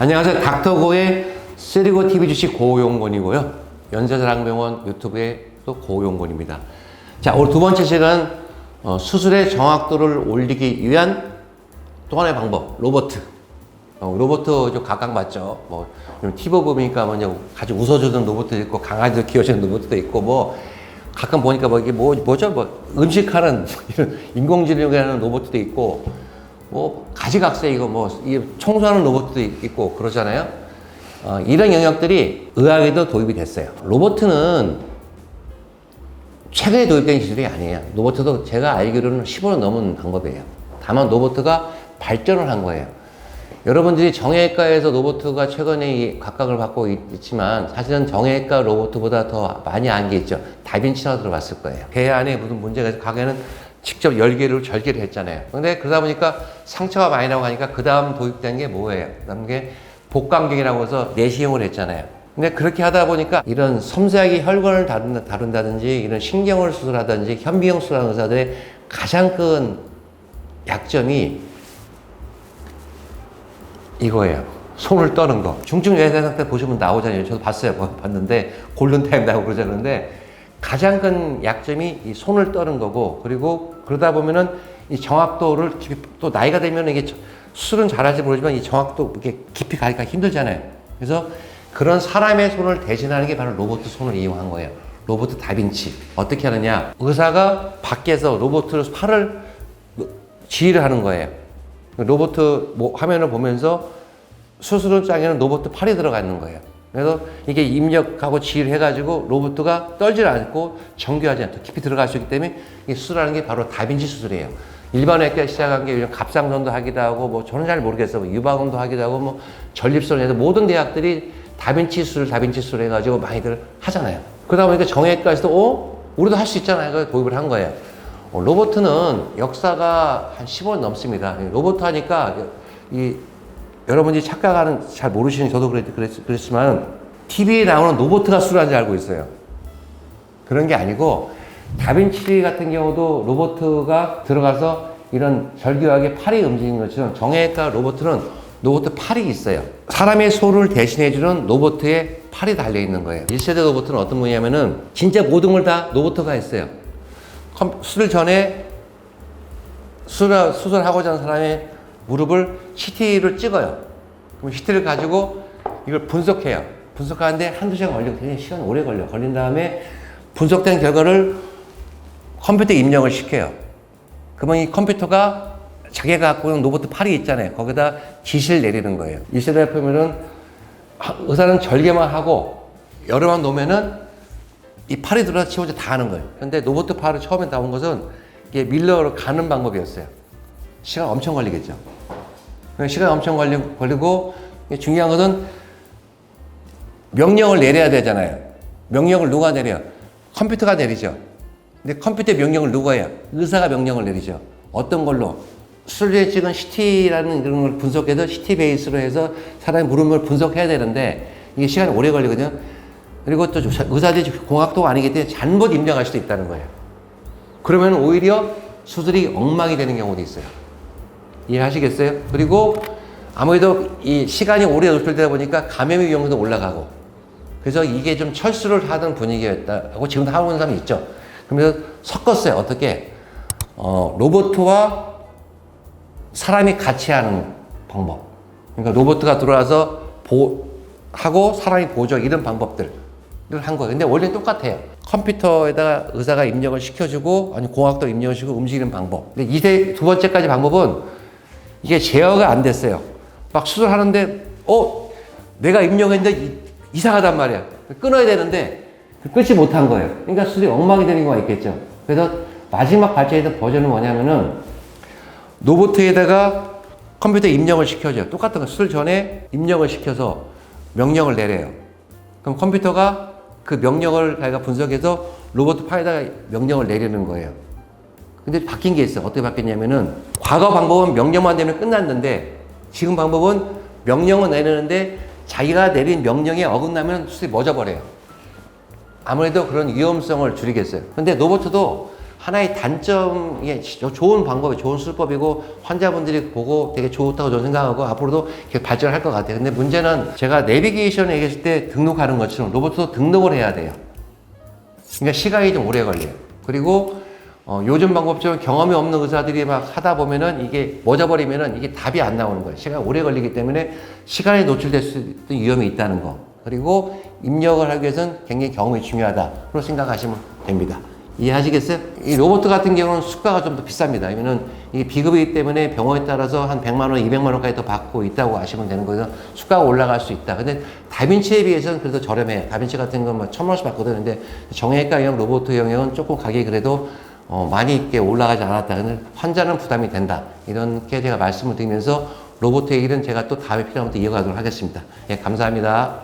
안녕하세요. 닥터고의 쓰리고 TV 주식 고용곤이고요. 연세대학병원 유튜브의 또 고용곤입니다. 자, 오늘 두 번째 시간 수술의 정확도를 올리기 위한 또 하나의 방법, 로보트. 로보트 좀 각광받죠. 뭐 TV 보니까 먼저 아주 웃어주는 로보트도 있고 강아지도 키워주는 로보트도 있고 뭐 가끔 보니까 뭐 이게 뭐죠? 뭐 음식하는 이런 인공지능이 하는 로보트도 있고 뭐 가지각색이고 뭐 이게 청소하는 로봇도 있고 그러잖아요. 이런 영역들이 의학에도 도입이 됐어요. 로봇은 최근에 도입된 기술이 아니에요. 로봇도 제가 알기로는 15년 넘은 방법이에요. 다만 로봇가 발전을 한 거예요. 여러분들이 정형외과에서 로봇가 최근에 각광을 받고 있지만 사실은 정형외과 로봇보다 더 많이 안 게 있죠. 다빈치라고 들어봤을 거예요. 배 안에 무슨 문제가 있어서 가게는 직접 열개를 절개를 했잖아요. 근데 그러다 보니까 상처가 많이 나고 하니까 그 다음 도입된 게 뭐예요? 그 다음 게 복강경이라고 해서 내시경을 했잖아요. 근데 그렇게 하다 보니까 이런 섬세하게 혈관을 다룬다든지 이런 신경을 수술하든지 현미경 수술하는 의사들의 가장 큰 약점이 이거예요. 손을 떠는 거. 중증 외상 때 보시면 나오잖아요. 저도 봤어요. 봤는데 골든타임 나오고 그러자는데 가장 큰 약점이 이 손을 떠는 거고, 그리고 그러다 보면은 이 정확도를 또 나이가 되면 이게 수술은 잘할지 모르지만 이 정확도 이렇게 깊이 가기가 힘들잖아요. 그래서 그런 사람의 손을 대신하는 게 바로 로봇 손을 이용한 거예요. 로봇 다빈치. 어떻게 하느냐? 의사가 밖에서 로봇으로 팔을 지휘를 하는 거예요. 로봇 화면을 보면서 수술장에는 로봇 팔이 들어가 있는 거예요. 그래서 이게 입력하고 지휘를 해가지고 로봇가 떨질 않고 정교하지 않고 깊이 들어갈 수 있기 때문에 이 수술하는 게 바로 다빈치 수술이에요. 일반 외과 시작한 게 요즘 갑상선도 하기도 하고 뭐 저는 잘 모르겠어요. 뭐 유방암도 하기도 하고 뭐 전립선 해서 모든 대학들이 다빈치 수술 해가지고 많이들 하잖아요. 그러다 보니까 정형외과에서도 우리도 할 수 있잖아요. 그래서 도입을 한 거예요. 로봇은 역사가 한 15년 넘습니다. 로봇 하니까 여러분들이 착각하는, 잘 모르시는 저도 그랬지만 TV에 나오는 로봇가 수술하는 줄 알고 있어요. 그런 게 아니고 다빈치 같은 경우도 로봇가 들어가서 이런 절규하게 팔이 움직이는 것처럼 정형외과 로봇은 로봇 팔이 있어요. 사람의 손을 대신해주는 로봇의 팔이 달려있는 거예요. 1세대 로봇은 어떤 분이냐면은 진짜 모든 걸 다 로봇가 했어요. 수술 전에 수술하고자 하는 사람의 무릎을 CT를 찍어요. 그럼 CT를 가지고 이걸 분석해요. 분석하는데 한두 시간 걸리고 굉장히 시간 오래 걸린 다음에 분석된 결과를 컴퓨터에 입력을 시켜요. 그러면 이 컴퓨터가 자기가 갖고 있는 로봇 팔이 있잖아요. 거기다 지시를 내리는 거예요. 1세대 보면은 의사는 절개만 하고 열어만 놓으면은 이 팔이 들어가서 치워져 다 하는 거예요. 근데 로봇 팔을 처음에 나온 것은 이게 밀러로 가는 방법이었어요. 시간 엄청 걸리겠죠. 시간 엄청 걸리고 중요한 것은 명령을 내려야 되잖아요. 명령을 누가 내려요? 컴퓨터가 내리죠. 근데 컴퓨터의 명령을 누가 해요? 의사가 명령을 내리죠. 어떤 걸로? 수술에 찍은 CT라는 그런 걸 분석해서 CT 베이스로 해서 사람의 무릎을 분석해야 되는데 이게 시간이 오래 걸리거든요. 그리고 또 의사들이 공학도가 아니기 때문에 잘못 입력할 수도 있다는 거예요. 그러면 오히려 수술이 엉망이 되는 경우도 있어요. 이해하시겠어요? 그리고 아무래도 이 시간이 오래 노출되다 보니까 감염의 위험도 올라가고 그래서 이게 좀 철수를 하던 분위기였다고 지금도 하고 있는 사람이 있죠. 그러면서 섞었어요. 어떻게? 로봇과 사람이 같이 하는 방법. 그러니까 로봇가 들어와서 하고 사람이 보조 이런 방법들을 한 거예요. 근데 원래는 똑같아요. 컴퓨터에다가 의사가 입력을 시켜주고 아니 공학도 입력을 시키고 움직이는 방법. 근데 두 번째까지 방법은 이게 제어가 안 됐어요. 막 수술하는데 내가 입력했는데 이상하단 말이야. 끊어야 되는데 끊지 못한 거예요. 그러니까 수술이 엉망이 되는 경우가 있겠죠. 그래서 마지막 발전했던 버전은 뭐냐면은 로봇에다가 컴퓨터에 입력을 시켜줘요. 똑같은 거 수술 전에 입력을 시켜서 명령을 내려요. 그럼 컴퓨터가 그 명령을 자기가 분석해서 로봇 파에다가 명령을 내리는 거예요. 근데 바뀐 게 있어요. 어떻게 바뀌었냐면은 과거 방법은 명령만 되면 끝났는데 지금 방법은 명령을 내리는데 자기가 내린 명령에 어긋나면 수술이 멎어버려요. 아무래도 그런 위험성을 줄이겠어요. 근데 로봇도 하나의 단점이 좋은 방법이 좋은 수법이고 환자분들이 보고 되게 좋다고 저는 생각하고 앞으로도 계속 발전할 것 같아요. 근데 문제는 제가 내비게이션에 계실 때 등록하는 것처럼 로봇도 등록을 해야 돼요. 그러니까 시간이 좀 오래 걸려요. 그리고 요즘 방법처럼 경험이 없는 의사들이 막 하다 보면은 이게 멎어버리면은 이게 답이 안 나오는 거예요. 시간이 오래 걸리기 때문에 시간에 노출될 수 있는 위험이 있다는 거. 그리고 입력을 하기 위해서는 굉장히 경험이 중요하다로 생각하시면 됩니다. 이해하시겠어요? 이 로봇 같은 경우는 수가가 좀 더 비쌉니다. 왜냐면은 이게 비급이기 때문에 병원에 따라서 한 100만 원, 200만 원까지 더 받고 있다고 아시면 되는 거예요. 수가가 올라갈 수 있다. 근데 다빈치에 비해서는 그래도 저렴해요. 다빈치 같은 건 뭐 1,000만 원씩 받거든요. 근데 정형외과형 로봇 영역은 조금 가격이 그래도 많이 있게 올라가지 않았다. 근데 환자는 부담이 된다. 이렇게 제가 말씀을 드리면서 로봇 얘기는 제가 또 다음에 필요하면 또 이어가도록 하겠습니다. 예, 감사합니다.